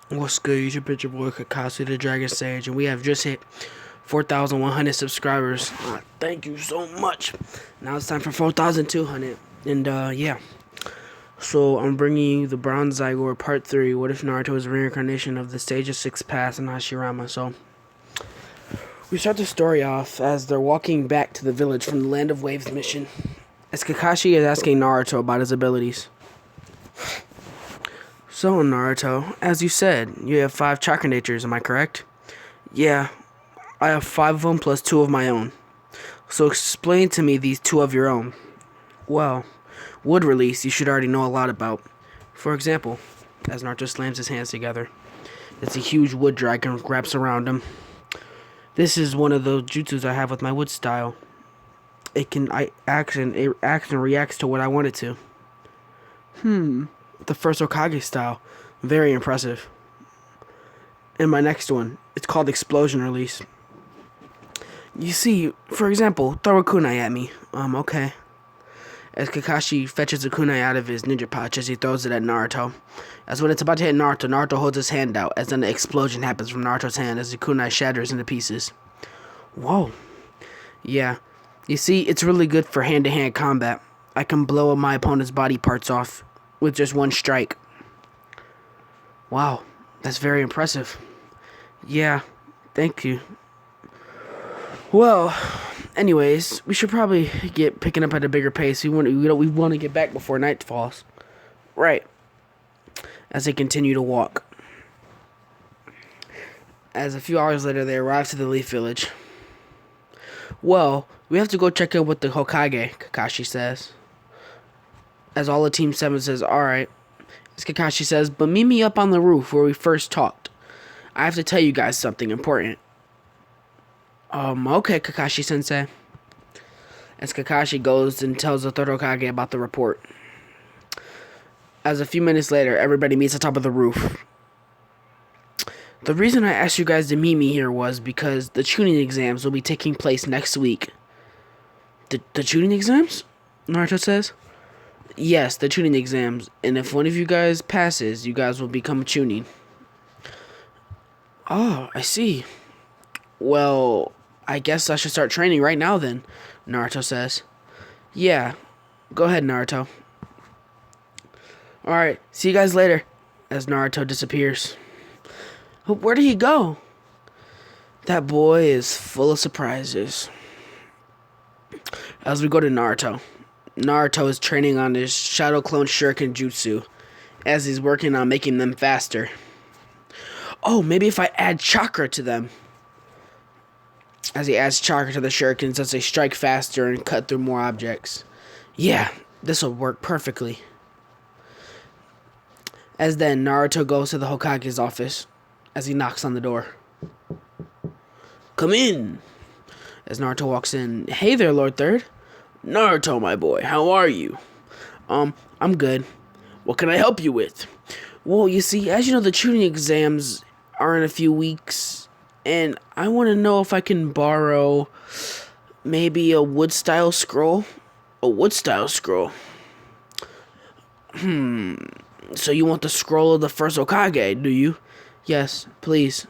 What's good, YouTube? Picture boy Kakashi the Dragon Sage, and we have just hit 4,100 subscribers. Thank you so much. Now it's time for 4,200, and yeah. So I'm bringing you the Bronze Zigor Part 3. What if Naruto is a reincarnation of the Stage of Six Paths in Hashirama? So we start the story off as they're walking back to the village from the Land of Waves mission, as Kakashi is asking Naruto about his abilities. So, Naruto, as you said, you have 5 chakra natures, am I correct? Yeah, I have 5 of them plus 2 of my own. So explain to me these 2 of your own. Well, wood release you should already know a lot about. For example, as Naruto slams his hands together, it's a huge wood dragon wraps around him. This is one of the jutsus I have with my wood style. It acts and reacts to what I want it to. The first Hokage style. Very impressive. And my next one, it's called Explosion Release. You see, for example, throw a kunai at me. Okay. As Kakashi fetches a kunai out of his ninja pouch as he throws it at Naruto. As when it's about to hit Naruto, Naruto holds his hand out, as then an explosion happens from Naruto's hand as the kunai shatters into pieces. Whoa. Yeah. You see, it's really good for hand-to-hand combat. I can blow my opponent's body parts off with just one strike. Wow, that's very impressive. Yeah, thank you. Well, anyways, we should probably get picking up at a bigger pace. We want to get back before night falls. Right. As they continue to walk. As a few hours later, they arrive to the Leaf Village. Well, we have to go check in with the Hokage, Kakashi says. As all of Team 7 says, alright. As Kakashi says, but meet me up on the roof where we first talked. I have to tell you guys something important. Okay, Kakashi-sensei. As Kakashi goes and tells the third Hokage about the report. As a few minutes later, everybody meets on top of the roof. The reason I asked you guys to meet me here was because the tuning exams will be taking place next week. The tuning exams? Naruto says. Yes, the tuning exams, and if one of you guys passes, you guys will become a tuning. Oh, I see. Well, I guess I should start training right now then, Naruto says. Yeah, go ahead, Naruto. Alright, see you guys later, as Naruto disappears. Where did he go? That boy is full of surprises. As we go to Naruto. Naruto is training on his Shadow Clone Shuriken Jutsu, as he's working on making them faster. Oh, maybe if I add chakra to them. As he adds chakra to the shurikens as they strike faster and cut through more objects. Yeah, this will work perfectly. As then, Naruto goes to the Hokage's office, as he knocks on the door. Come in! As Naruto walks in, hey there, Lord Third. Naruto, my boy, how are you? I'm good. What can I help you with? Well, you see, as you know, the tuning exams are in a few weeks, and I want to know if I can borrow maybe a wood-style scroll? A wood-style scroll? So you want the scroll of the first Hokage, do you? Yes, please.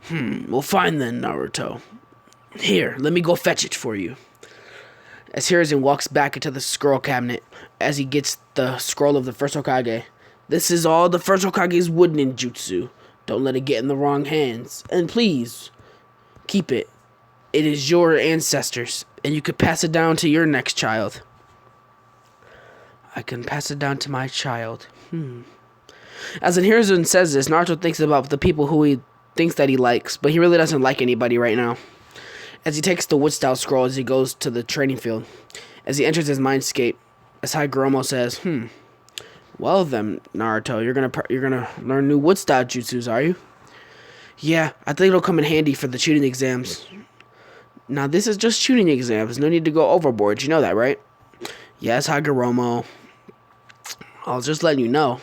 Well, fine then, Naruto. Here, let me go fetch it for you. As Hiruzen walks back into the scroll cabinet, as he gets the scroll of the first Hokage. This is all the first Hokage's wood ninjutsu. Don't let it get in the wrong hands. And please, keep it. It is your ancestors, and you could pass it down to your next child. I can pass it down to my child. As Hiruzen says this, Naruto thinks about the people who he thinks that he likes, but he really doesn't like anybody right now. As he takes the wood-style scroll as he goes to the training field. As he enters his mindscape, as Hashirama says, well then, Naruto, you're gonna learn new wood-style jutsus, are you? Yeah, I think it'll come in handy for the tuning exams. Now, this is just tuning exams. No need to go overboard. You know that, right? Yes, Hashirama. I was just letting you know.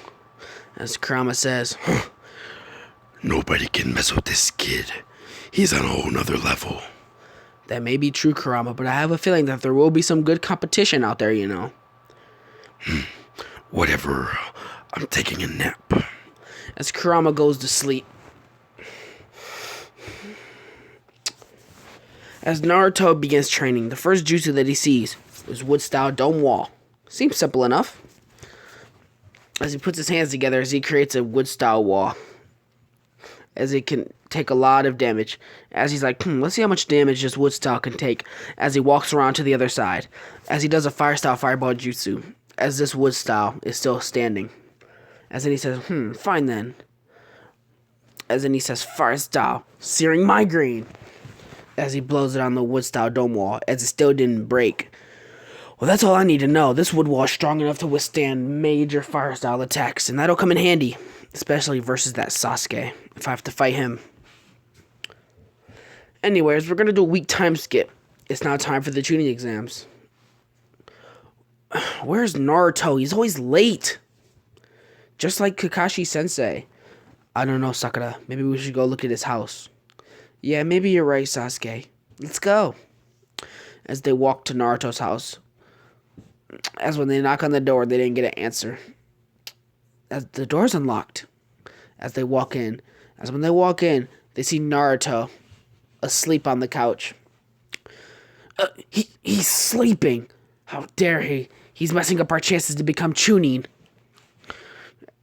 As Kurama says, Nobody can mess with this kid. He's on a whole nother level. That may be true, Kurama, but I have a feeling that there will be some good competition out there, you know. Whatever. I'm taking a nap. as Kurama goes to sleep. As Naruto begins training, the first jutsu that he sees is wood-style dome wall. Seems simple enough. As he puts his hands together, as he creates a wood-style wall, as it can take a lot of damage. As he's like, let's see how much damage this wood-style can take. As he walks around to the other side, as he does a fire-style fireball jutsu, as this wood-style is still standing. As then he says, fine then. As then he says, fire-style, searing migraine. As he blows it on the wood-style dome wall, as it still didn't break. Well, that's all I need to know. This wood wall is strong enough to withstand major fire-style attacks, and that'll come in handy, especially versus that Sasuke, if I have to fight him. Anyways, we're going to do a week time skip. It's now time for the tuning exams. Where's Naruto? He's always late. Just like Kakashi-sensei. I don't know, Sakura. Maybe we should go look at his house. Yeah, maybe you're right, Sasuke. Let's go. As they walk to Naruto's house. As when they knock on the door, they didn't get an answer. As the door's unlocked. As they walk in. As when they walk in, they see Naruto asleep on the couch. He's sleeping. How dare he? He's messing up our chances to become Chunin.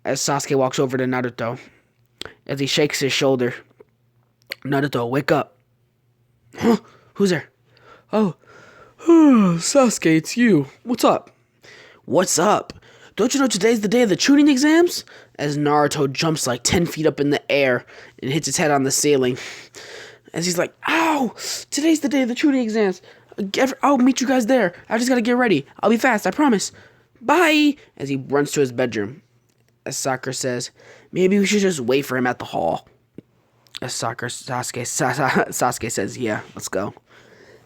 As Sasuke walks over to Naruto. As he shakes his shoulder. Naruto, wake up. Huh? Who's there? Oh, Sasuke, it's you. What's up? What's up? Don't you know today's the day of the tuning exams? As Naruto jumps like 10 feet up in the air and hits his head on the ceiling. As he's like, ow! Today's the day of the tuning exams. I'll meet you guys there. I just gotta get ready. I'll be fast, I promise. Bye! As he runs to his bedroom. As Sakura says, maybe we should just wait for him at the hall. As Sasuke says, yeah, let's go.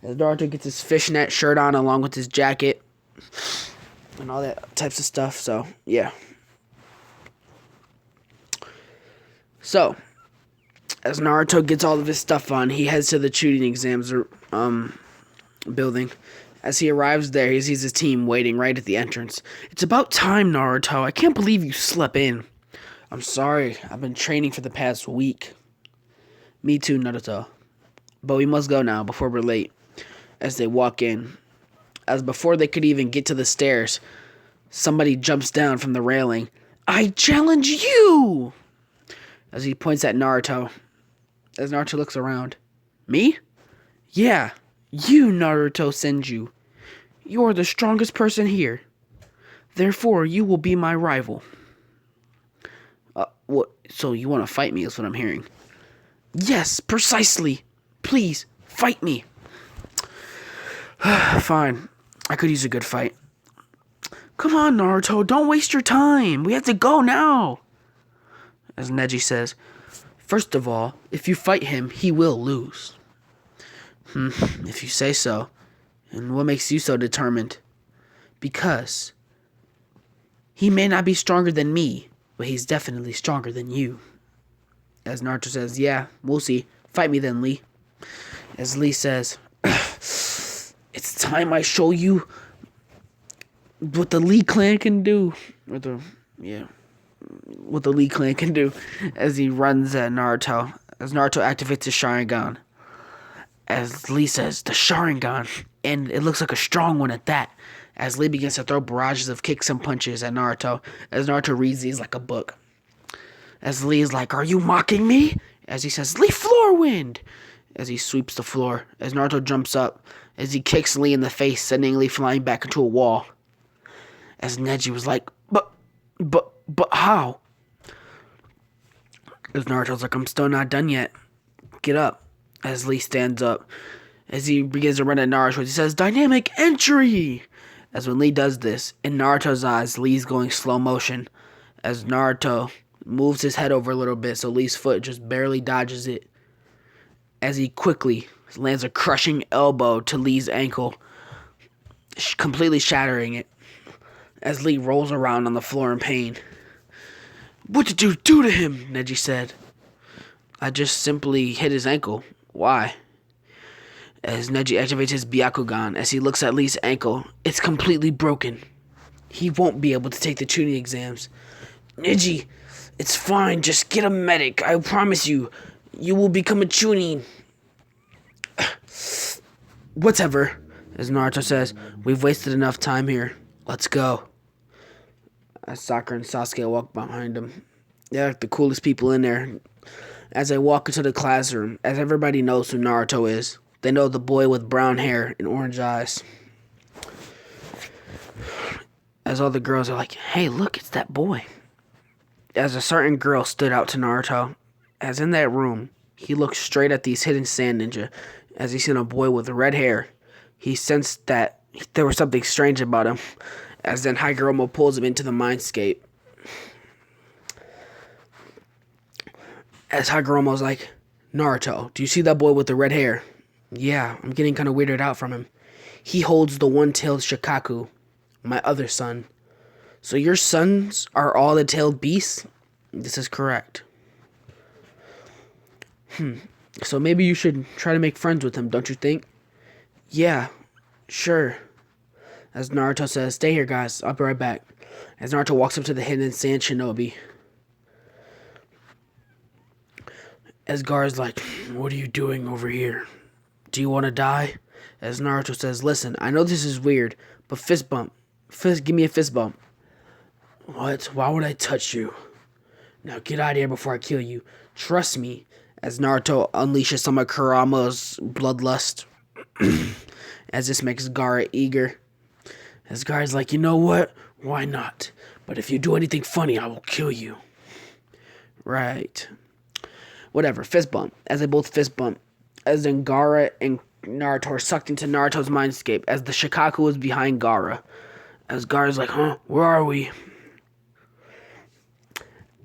As Naruto gets his fishnet shirt on along with his jacket and all that types of stuff, so yeah. So, as Naruto gets all of his stuff on, he heads to the tuning exams building. As he arrives there, he sees his team waiting right at the entrance. It's about time, Naruto. I can't believe you slept in. I'm sorry. I've been training for the past week. Me too, Naruto. But we must go now before we're late. As they walk in. As before they could even get to the stairs, somebody jumps down from the railing. I challenge you! As he points at Naruto. As Naruto looks around. Me? Yeah, you, Naruto Senju. You're the strongest person here. Therefore, you will be my rival. What? So you want to fight me is what I'm hearing. Yes, precisely. Please, fight me. Fine. I could use a good fight. Come on, Naruto. Don't waste your time. We have to go now. As Neji says, first of all, if you fight him, he will lose. If you say so. And what makes you so determined? Because he may not be stronger than me, but he's definitely stronger than you. As Naruto says, yeah, we'll see. Fight me then, Lee. As Lee says, it's time I show you what the Lee clan can do. What the Lee clan can do. As he runs at Naruto. As Naruto activates his Sharingan. As Lee says, the Sharingan. And it looks like a strong one at that. As Lee begins to throw barrages of kicks and punches at Naruto. As Naruto reads these like a book. As Lee is like, are you mocking me? As he says, Lee floor wind. As he sweeps the floor. As Naruto jumps up. As he kicks Lee in the face, sending Lee flying back into a wall. As Neji was like, but how? As Naruto's like, I'm still not done yet. Get up. As Lee stands up. As he begins to run at Naruto, he says, dynamic entry! As when Lee does this, in Naruto's eyes, Lee's going slow motion. As Naruto moves his head over a little bit so Lee's foot just barely dodges it. As he quickly lands a crushing elbow to Lee's ankle, completely shattering it. As Lee rolls around on the floor in pain. What did you do to him? Neji said. I just simply hit his ankle. Why? As Neji activates his Byakugan, as he looks at Lee's ankle, it's completely broken. He won't be able to take the tuning exams. Neji, It's fine, just get a medic. I promise you, you will become a Chunin. Whatever, as Naruto says, we've wasted enough time here. Let's go. As Sakura and Sasuke walk behind him. They're like the coolest people in there. As they walk into the classroom, as everybody knows who Naruto is, they know the boy with brown hair and orange eyes. As all the girls are like, hey, look, it's that boy. As a certain girl stood out to Naruto, as in that room, he looked straight at these hidden sand ninja. As he seen a boy with red hair, he sensed that there was something strange about him. As then Hashirama pulls him into the mindscape. As Hashirama was like, Naruto, do you see that boy with the red hair? Yeah, I'm getting kind of weirded out from him. He holds the one-tailed Shikaku, my other son. So your sons are all the tailed beasts? This is correct. So maybe you should try to make friends with him, don't you think? Yeah, sure. As Naruto says, stay here, guys. I'll be right back. As Naruto walks up to the hidden sand shinobi. As Gaara's like, what are you doing over here? Do you want to die? As Naruto says, listen, I know this is weird, but fist bump. Give me a fist bump. What? Why would I touch you? Now get out of here before I kill you. Trust me. As Naruto unleashes some of Kurama's bloodlust. As this makes Gaara eager. As Gaara's like, you know what? Why not? But if you do anything funny, I will kill you. Right. Whatever, fist bump. As they both fist bump. As then Gaara and Naruto are sucked into Naruto's mindscape. As the Shikaku is behind Gaara. As Gaara's like, huh? Where are we?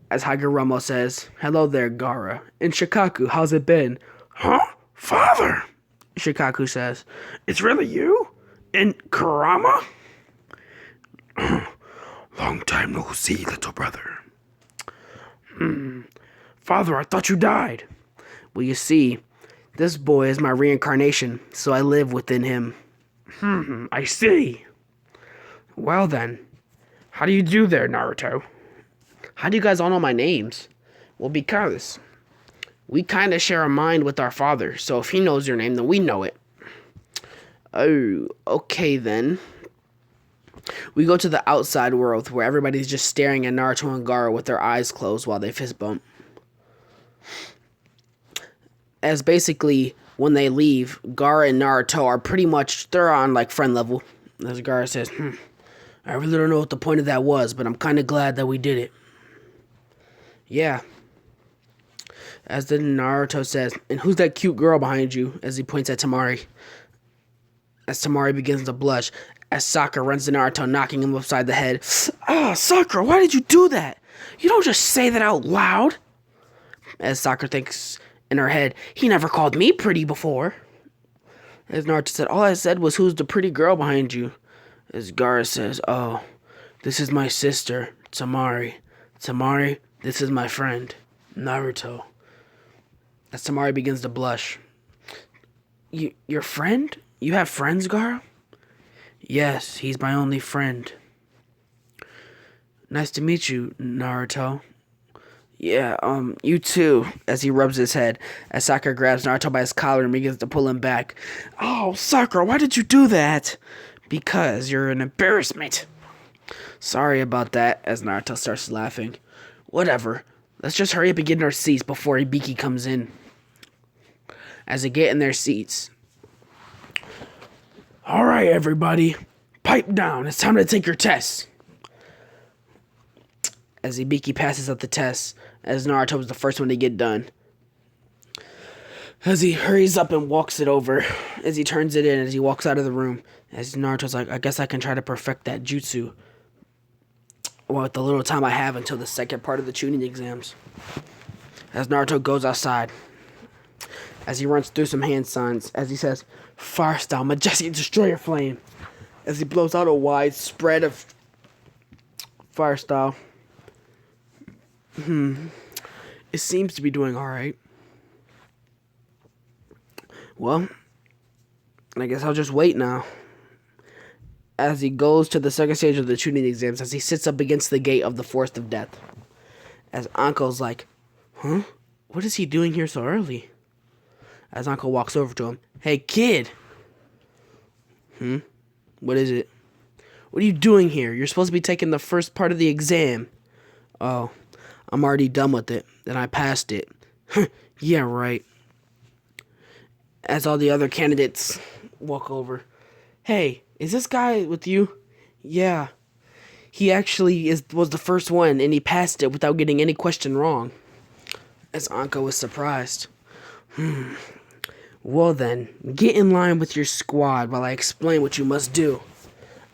As Hashirama says, hello there, Gaara. And Shikaku, how's it been? Huh? Father! Shikaku says, It's really you? And Kurama? Long time no see, little brother. Father, I thought you died. Well, you see, this boy is my reincarnation, so I live within him. I see. Well then, how do you do there, Naruto? How do you guys all know my names? Well, because we kind of share a mind with our father, so if he knows your name, then we know it. Oh, okay then. We go to the outside world where everybody's just staring at Naruto and Gaara with their eyes closed while they fist bump. As basically, when they leave, Gaara and Naruto are pretty much, they're on like friend level. As Gaara says, I really don't know what the point of that was, but I'm kind of glad that we did it. Yeah. As then Naruto says, and who's that cute girl behind you? As he points at Temari. As Temari begins to blush, as Sakura runs to Naruto, knocking him upside the head. Ah, Sakura, why did you do that? You don't just say that out loud. As Sakura thinks in her head, he never called me pretty before. As Naruto said, all I said was, who's the pretty girl behind you? As Gaara says, oh, this is my sister, Temari. Temari, this is my friend, Naruto. As Temari begins to blush. Your friend? You have friends, Gaara? Yes, he's my only friend. Nice to meet you, Naruto. Yeah, you too, as he rubs his head, as Sakura grabs Naruto by his collar and begins to pull him back. Oh, Sakura, why did you do that? Because you're an embarrassment. Sorry about that, as Naruto starts laughing. Whatever, let's just hurry up and get in our seats before Ibiki comes in. As they get in their seats. Alright, everybody, pipe down, it's time to take your test. As Ibiki passes out the test, as Naruto was the first one to get done. As he hurries up and walks it over, as he turns it in, as he walks out of the room, as Naruto's like, I guess I can try to perfect that jutsu. Well, with the little time I have until the second part of the Chunin exams. As Naruto goes outside, as he runs through some hand signs, as he says, Fire style, majestic destroyer flame. As he blows out a wide spread of fire style. It seems to be doing alright. Well, I guess I'll just wait now. As he goes to the second stage of the Chunin exams, as he sits up against the gate of the Forest of Death. As Anko's like, huh? What is he doing here so early? As Anko walks over to him, hey kid. What is it? What are you doing here? You're supposed to be taking the first part of the exam. Oh, I'm already done with it, and I passed it. Yeah, right. As all the other candidates walk over. Hey, is this guy with you? Yeah. He actually was the first one, and he passed it without getting any question wrong. As Anko was surprised. Well then, get in line with your squad while I explain what you must do.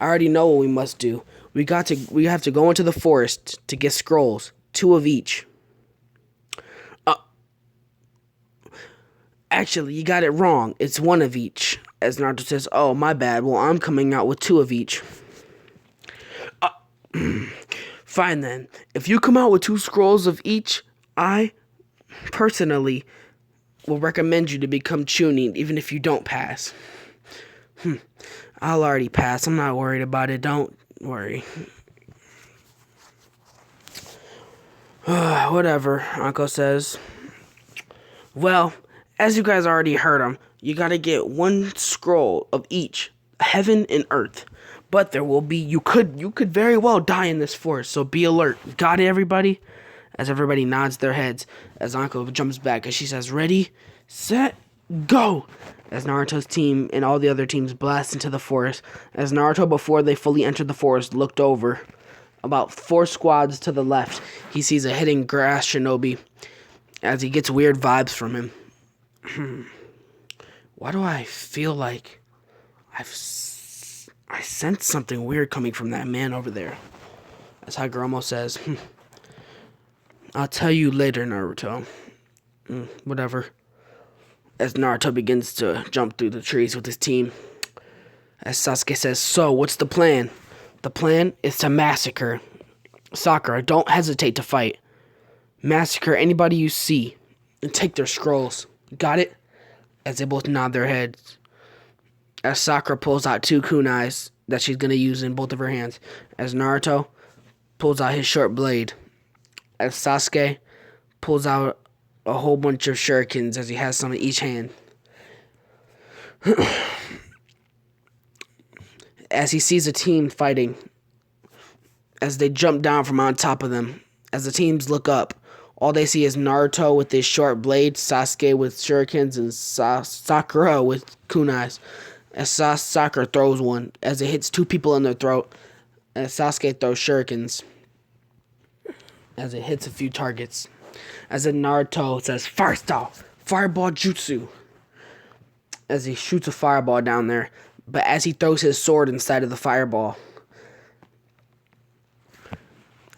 I already know what we must do. We have to go into the forest to get scrolls, 2 of each. Actually, you got it wrong. It's 1 of each. As Naruto says, oh, my bad. Well, I'm coming out with 2 of each. Fine then. If you come out with 2 scrolls of each, I personally will recommend you to become Chunin, even if you don't pass. I'll already pass. I'm not worried about it. Don't worry. Whatever, Anko says. Well, as you guys already heard him, you gotta get 1 scroll of each, heaven and earth. But there will be, you could very well die in this forest, so be alert. Got it, everybody? As everybody nods their heads, as Anko jumps back, as she says, ready, set, go! As Naruto's team and all the other teams blast into the forest, as Naruto, before they fully entered the forest, looked over. About 4 squads to the left, he sees a hidden grass shinobi, as he gets weird vibes from him. Why do I feel like I sense something weird coming from that man over there? As Hashirama says, I'll tell you later, Naruto. Whatever. As Naruto begins to jump through the trees with his team. As Sasuke says, so, what's the plan? The plan is to massacre Sakura. Don't hesitate to fight. Massacre anybody you see and take their scrolls. Got it? As they both nod their heads. As Sakura pulls out 2 kunais that she's going to use in both of her hands. As Naruto pulls out his short blade. As Sasuke pulls out a whole bunch of shurikens as he has some in each hand. As he sees a team fighting. As they jump down from on top of them. As the teams look up. All they see is Naruto with his short blade, Sasuke with shurikens, and Sakura with kunais. As Sakura throws one, as it hits 2 people in their throat, as Sasuke throws shurikens, as it hits a few targets. As in Naruto says, Fire Style, Fireball Jutsu, as he shoots a fireball down there, but as he throws his sword inside of the fireball.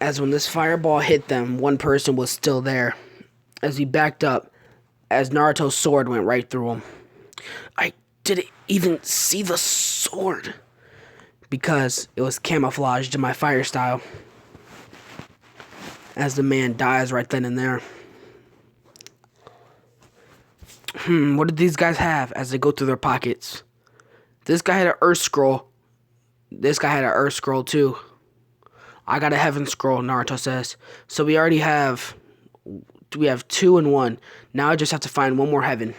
As when this fireball hit them, 1 person was still there. As he backed up, as Naruto's sword went right through him. I didn't even see the sword. Because it was camouflaged in my fire style. As the man dies right then and there. What did these guys have as they go through their pockets? This guy had an earth scroll. This guy had an earth scroll too. I got a heaven scroll, Naruto says. So we have 2 and 1. Now I just have to find 1 more heaven.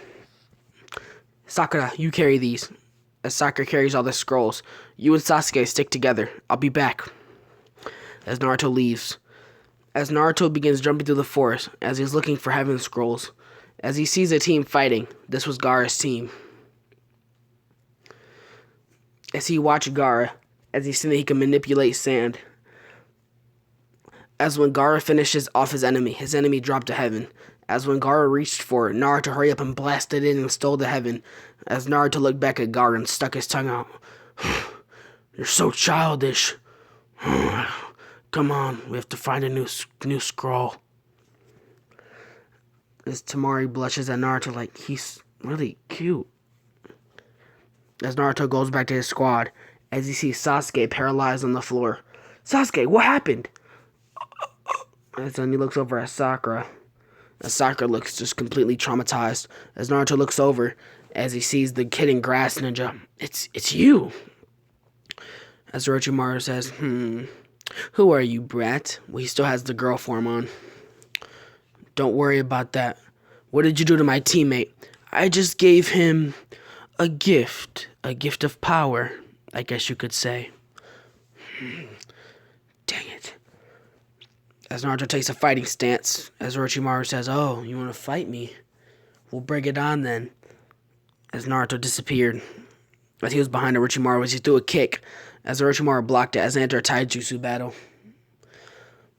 Sakura, you carry these. As Sakura carries all the scrolls. You and Sasuke stick together. I'll be back. As Naruto leaves. As Naruto begins jumping through the forest, as he's looking for heaven scrolls. As he sees a team fighting. This was Gaara's team. As he watched Gaara, as he seen that he can manipulate sand. As when Gaara finishes off his enemy dropped to heaven. As when Gaara reached for it, Naruto hurried up and blasted in and stole the heaven. As Naruto looked back at Gaara and stuck his tongue out. You're so childish. Come on, we have to find a new scroll. As Temari blushes at Naruto like he's really cute. As Naruto goes back to his squad, as he sees Sasuke paralyzed on the floor. Sasuke, what happened? As then he looks over at Sakura. As Sakura looks just completely traumatized. As Naruto looks over, as he sees the kid in grass ninja. It's you. As Orochimaru says, Who are you, brat? Well, he still has the girl form on. Don't worry about that. What did you do to my teammate? I just gave him a gift of power, I guess you could say. Dang it. As Naruto takes a fighting stance, as Orochimaru says, "Oh, you want to fight me? We'll bring it on then." As Naruto disappeared, as he was behind Orochimaru, as he threw a kick, as Orochimaru blocked it, as they enter a taijutsu battle.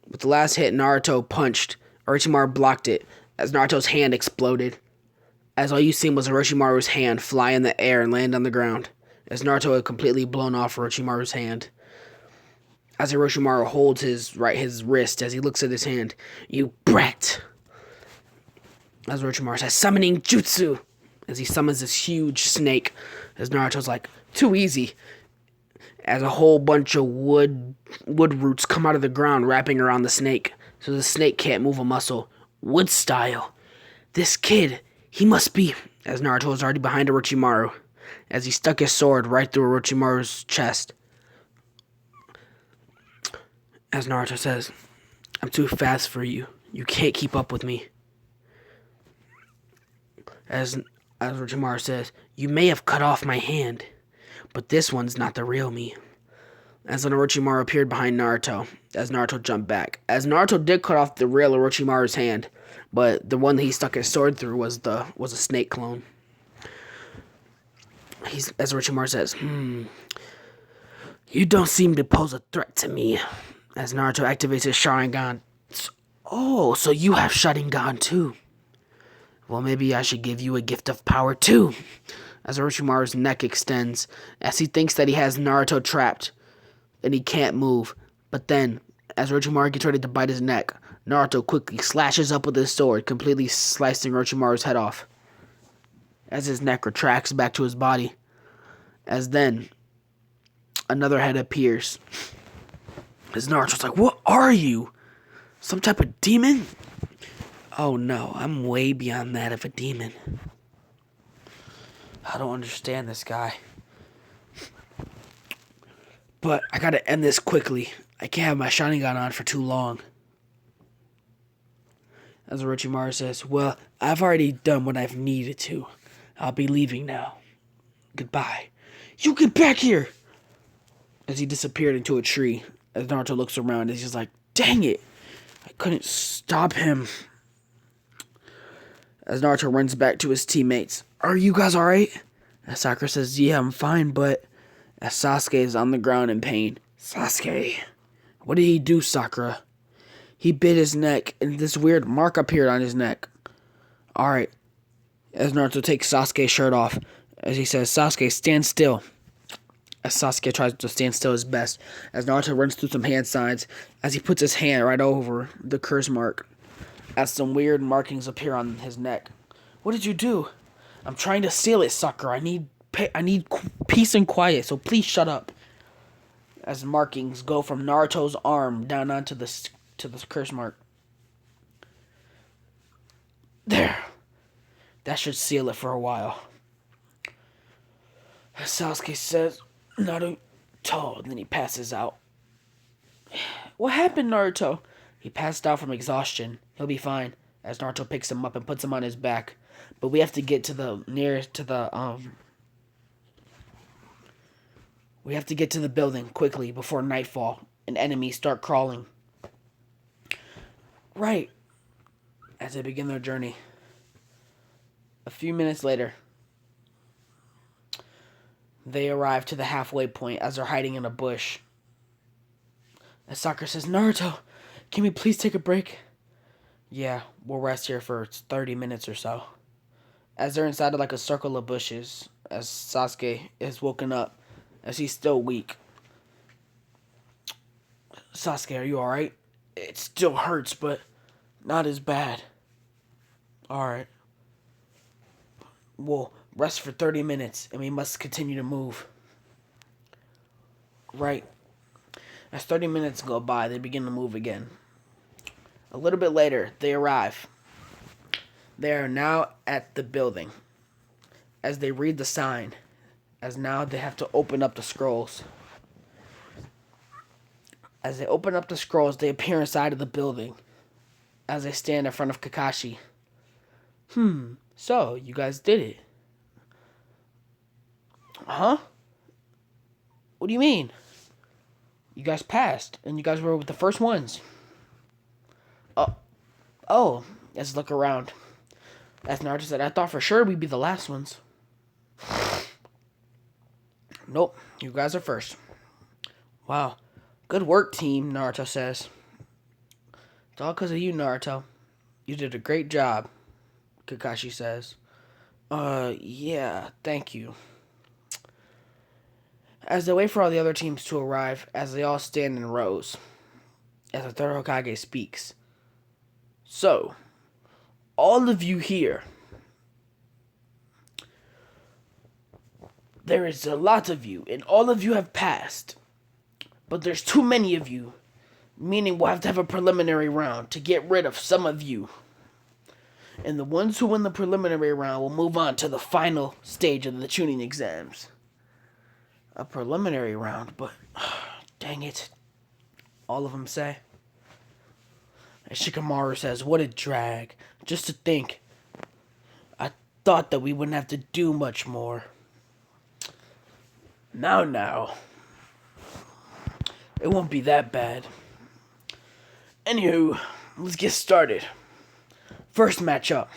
With the last hit Naruto punched, Orochimaru blocked it, as Naruto's hand exploded. As all you seen was Orochimaru's hand fly in the air and land on the ground, as Naruto had completely blown off Orochimaru's hand. As Orochimaru holds his wrist as he looks at his hand, "You brat!" As Orochimaru says, "Summoning jutsu!" As he summons this huge snake, as Naruto's like, "Too easy." As a whole bunch of wood roots come out of the ground wrapping around the snake, so the snake can't move a muscle. Wood style. This kid, he must be... As Naruto was already behind Orochimaru, as he stuck his sword right through Orochimaru's chest. As Naruto says, "I'm too fast for you. You can't keep up with me." As Orochimaru says, "You may have cut off my hand, but this one's not the real me." As Orochimaru appeared behind Naruto, as Naruto jumped back. As Naruto did cut off the real Orochimaru's hand, but the one that he stuck his sword through was a snake clone. As Orochimaru says, "You don't seem to pose a threat to me." As Naruto activates his Sharingan. "Oh, so you have Sharingan too. Well, maybe I should give you a gift of power too." As Orochimaru's neck extends, as he thinks that he has Naruto trapped, and he can't move. But then, as Orochimaru gets ready to bite his neck, Naruto quickly slashes up with his sword, completely slicing Orochimaru's head off. As his neck retracts back to his body. As then, another head appears. As Naruto's like, "What are you? Some type of demon?" "Oh no, I'm way beyond that of a demon. I don't understand this guy. But I gotta end this quickly. I can't have my Sharingan on for too long." As Orochimaru says, "Well, I've already done what I've needed to. I'll be leaving now. Goodbye." "You get back here!" As he disappeared into a tree, as Naruto looks around, he's just like, "Dang it! I couldn't stop him." As Naruto runs back to his teammates, "Are you guys alright?" As Sakura says, "Yeah, I'm fine, but..." As Sasuke is on the ground in pain. "Sasuke, what did he do, Sakura?" "He bit his neck, and this weird mark appeared on his neck." "Alright." As Naruto takes Sasuke's shirt off, as he says, "Sasuke, stand still." As Sasuke tries to stand still his best, as Naruto runs through some hand signs, as he puts his hand right over the curse mark, as some weird markings appear on his neck. "What did you do?" "I'm trying to seal it, Sakura. I need peace and quiet, so please shut up." As markings go from Naruto's arm down onto the curse mark. There. That should seal it for a while. As Sasuke says, "Naruto," and then he passes out. "What happened, Naruto?" "He passed out from exhaustion. He'll be fine." As Naruto picks him up and puts him on his back. But we have to get to the We have to get to the building quickly before nightfall and enemies start crawling. Right. As they begin their journey. A few minutes later, they arrive to the halfway point as they're hiding in a bush. As Sakura says, "Naruto, can we please take a break?" "Yeah, we'll rest here for 30 minutes or so." As they're inside of like a circle of bushes, as Sasuke is woken up, as he's still weak. "Sasuke, are you alright?" "It still hurts, but not as bad." "Alright. We'll rest for 30 minutes, and we must continue to move." Right. As 30 minutes go by, they begin to move again. A little bit later, they arrive. They are now at the building. As they read the sign, as now they have to open up the scrolls. As they open up the scrolls, they appear inside of the building. as they stand in front of Kakashi. So, you guys did it. Huh? What do you mean? You guys passed, and you guys were with the first ones. Oh, let's look around. As Naruto said, I thought for sure we'd be the last ones. Nope, you guys are first. Wow. Good work, team, Naruto says. It's all because of you, Naruto. You did a great job, Kakashi says. Yeah, thank you. As they wait for all the other teams to arrive, as they all stand in rows, as the third Hokage speaks. So, all of you here, there is a lot of you, and all of you have passed. But there's too many of you, meaning we'll have to have a preliminary round to get rid of some of you. And the ones who win the preliminary round will move on to the final stage of the tuning exams. A preliminary round, but dang it. All of them say. And Shikamaru says, what a drag. Just to think. I thought that we wouldn't have to do much more. Now. It won't be that bad. Anywho, let's get started. First matchup.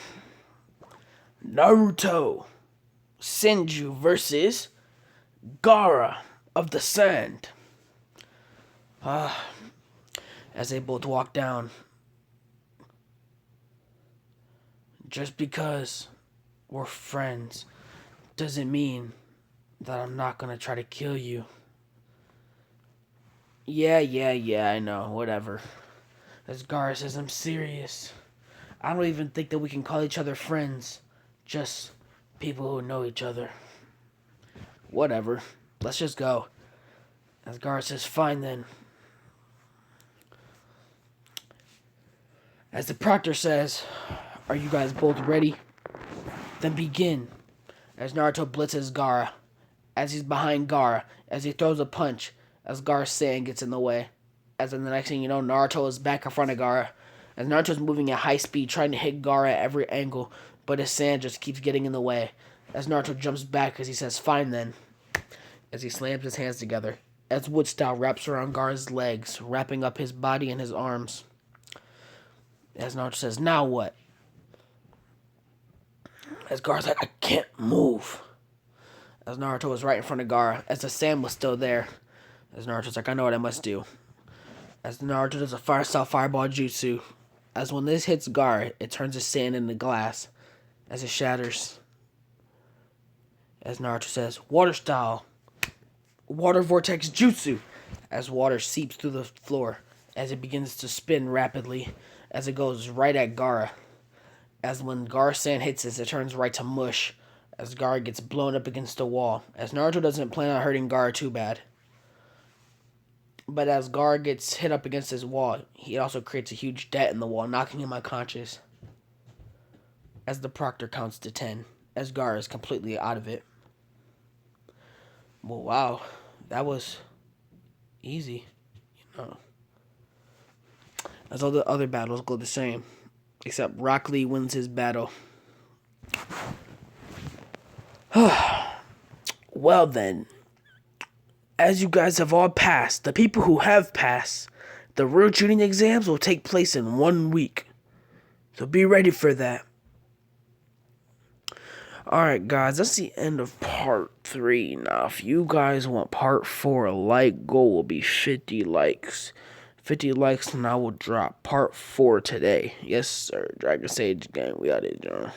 Naruto. Senju versus Gaara of the Sand. As they both walk down. Just because we're friends doesn't mean that I'm not gonna try to kill you. Yeah, I know, whatever. As Gaara says, I'm serious. I don't even think that we can call each other friends. Just people who know each other. Whatever. Let's just go. As Gaara says, fine then. As the proctor says, are you guys both ready? Then begin. As Naruto blitzes Gaara. As he's behind Gaara. As he throws a punch. As Gaara's sand gets in the way. As in the next thing you know, Naruto is back in front of Gaara. As Naruto's moving at high speed, trying to hit Gaara at every angle. But his sand just keeps getting in the way. As Naruto jumps back as he says, fine then. As he slams his hands together. As wood style wraps around Gaara's legs, wrapping up his body and his arms. As Naruto says, now what? As Gaara's like, I can't move. As Naruto was right in front of Gaara, as the sand was still there. As Naruto's like, I know what I must do. As Naruto does a fire-style fireball jutsu. As when this hits Gaara, it turns the sand into glass. As it shatters. As Naruto says, water style. Water vortex jutsu. As water seeps through the floor. As it begins to spin rapidly. As it goes right at Gaara. As when Gaara's sand hits it turns right to mush. As Gaara gets blown up against the wall. As Naruto doesn't plan on hurting Gaara too bad. But as Gaara gets hit up against his wall, he also creates a huge dent in the wall, knocking him unconscious. As the proctor counts to 10. As Gaara is completely out of it. Well, wow. That was easy. As all the other battles go the same. Except Rock Lee wins his battle. Well then. As you guys have all passed, the people who have passed, the real tuning exams will take place in 1 week. So be ready for that. Alright guys, that's the end of part 3. Now if you guys want part 4, a like goal will be 50 likes. 50 likes and I will drop part 4 today. Yes sir, Dragon Sage gang, we out here, John.